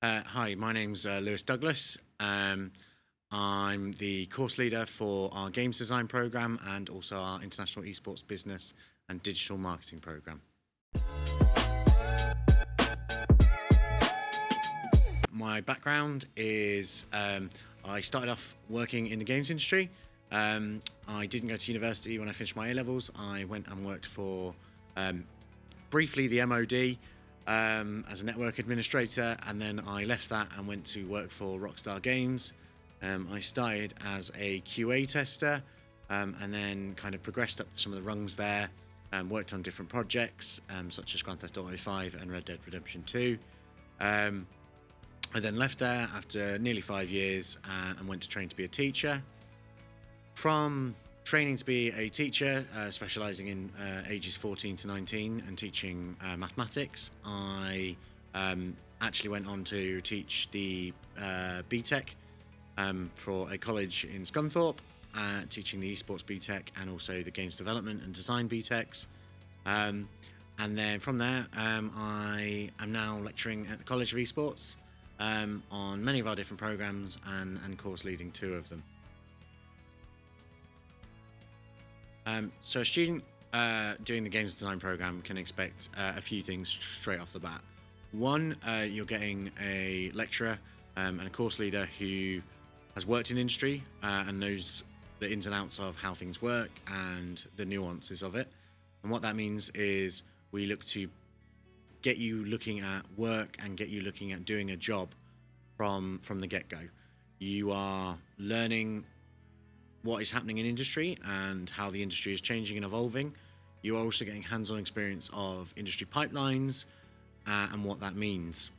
Hi, my name's Lewis Douglas. I'm the course leader for our games design program and also our international esports business and digital marketing program. My background is I started off working in the games industry. I didn't go to university when I finished my A-levels. I went and worked for briefly the MOD as a network administrator, and then I left that and went to work for Rockstar Games. I started as a QA tester and then kind of progressed up some of the rungs there, worked on different projects such as Grand Theft Auto 5 and Red Dead Redemption 2. I then left there after nearly 5 years and went to train to be a teacher. From training to be a teacher, specialising in ages 14 to 19 and teaching mathematics, I actually went on to teach the BTEC for a college in Scunthorpe, teaching the Esports BTEC and also the Games Development and Design BTECs. And then from there, I am now lecturing at the College of Esports on many of our different programmes and course leading 2 of them. So a student doing the games design program can expect a few things straight off the bat. One, you're getting a lecturer and a course leader who has worked in industry and knows the ins and outs of how things work and the nuances of it. And what that means is we look to get you looking at work and get you looking at doing a job from the get-go. You are learning what is happening in industry and how the industry is changing and evolving. You are also getting hands-on experience of industry pipelines and what that means.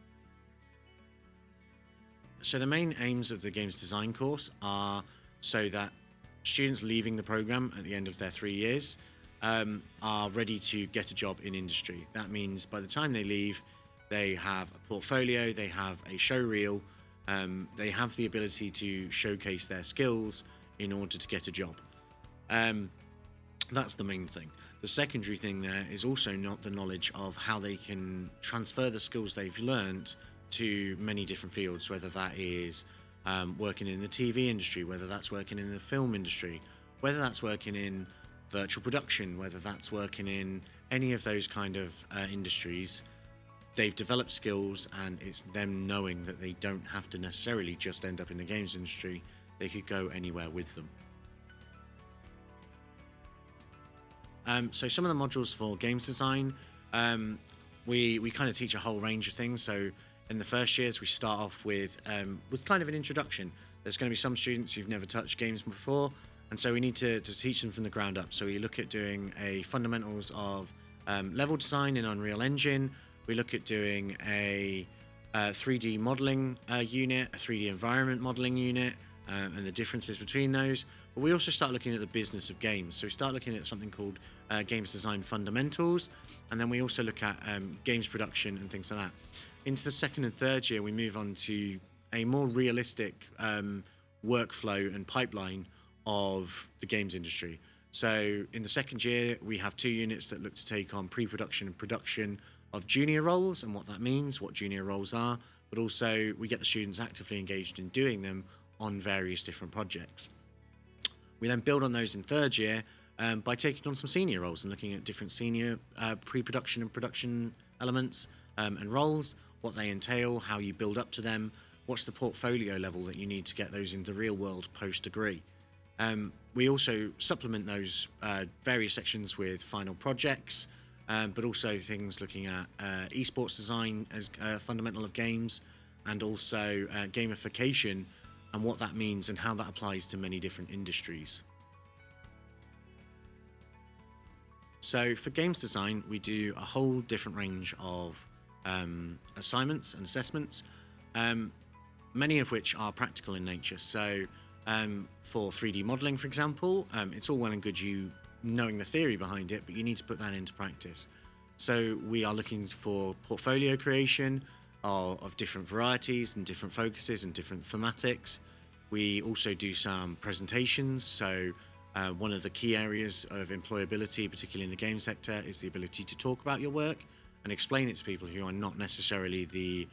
So the main aims of the games design course are so that students leaving the program at the end of their 3 years are ready to get a job in industry. That means by the time they leave, they have a portfolio, they have a show reel, they have the ability to showcase their skills in order to get a job. That's the main thing. The secondary thing there is also not the knowledge of how they can transfer the skills they've learnt to many different fields, whether that is working in the TV industry, whether that's working in the film industry, whether that's working in virtual production, whether that's working in any of those kind of industries. They've developed skills, and it's them knowing that they don't have to necessarily just end up in the games industry. They could go anywhere with them. So some of the modules for games design, we kind of teach a whole range of things. So in the first years, we start off with kind of an introduction. There's going to be some students who've never touched games before, and so we need to teach them from the ground up. So we look at doing a fundamentals of level design in Unreal Engine. We look at doing a 3D modeling unit, a 3D environment modeling unit, and the differences between those. But we also start looking at the business of games. So we start looking at something called games design fundamentals, and then we also look at games production and things like that. Into the second and third year, we move on to a more realistic workflow and pipeline of the games industry. So in the second year, we have 2 units that look to take on pre-production and production of junior roles and what that means, what junior roles are, but also we get the students actively engaged in doing them on various different projects. We then build on those in third year by taking on some senior roles and looking at different senior pre-production and production elements and roles, what they entail, how you build up to them, what's the portfolio level that you need to get those into the real world post-degree. We also supplement those various sections with final projects, but also things looking at esports design as fundamental of games, and also gamification and what that means and how that applies to many different industries. So for games design, we do a whole different range of assignments and assessments, many of which are practical in nature. So for 3D modeling, for example, it's all well and good you knowing the theory behind it, but you need to put that into practice. So we are looking for portfolio creation of different varieties and different focuses and different thematics. We also do some presentations. So one of the key areas of employability, particularly in the game sector, is the ability to talk about your work and explain it to people who are not necessarily the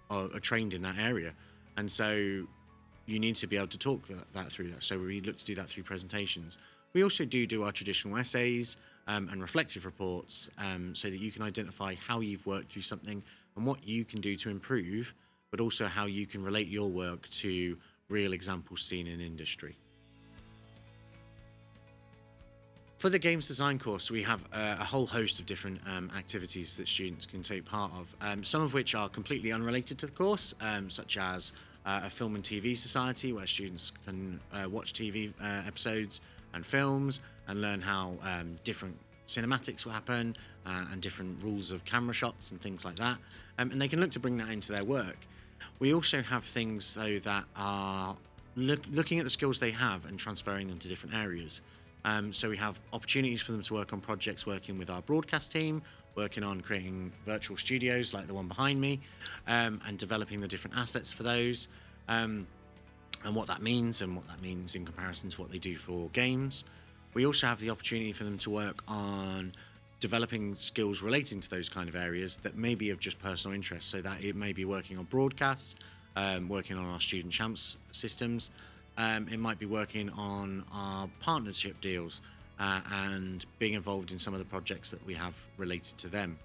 are trained in that area, and so you need to be able to talk that through that. So we look to do that through presentations. We also do our traditional essays and reflective reports, so that you can identify how you've worked through something and what you can do to improve, but also how you can relate your work to real examples seen in industry. For the games design course, we have a whole host of different activities that students can take part of, some of which are completely unrelated to the course, such as a film and TV society where students can watch TV episodes and films and learn how different cinematics will happen and different rules of camera shots and things like that. And they can look to bring that into their work. We also have things, though, that are looking at the skills they have and transferring them to different areas. So we have opportunities for them to work on projects working with our broadcast team, working on creating virtual studios like the one behind me, and developing the different assets for those, and what that means in comparison to what they do for games. We also have the opportunity for them to work on developing skills relating to those kind of areas that may be of just personal interest. So that it may be working on broadcasts, working on our student champs systems. It might be working on our partnership deals and being involved in some of the projects that we have related to them.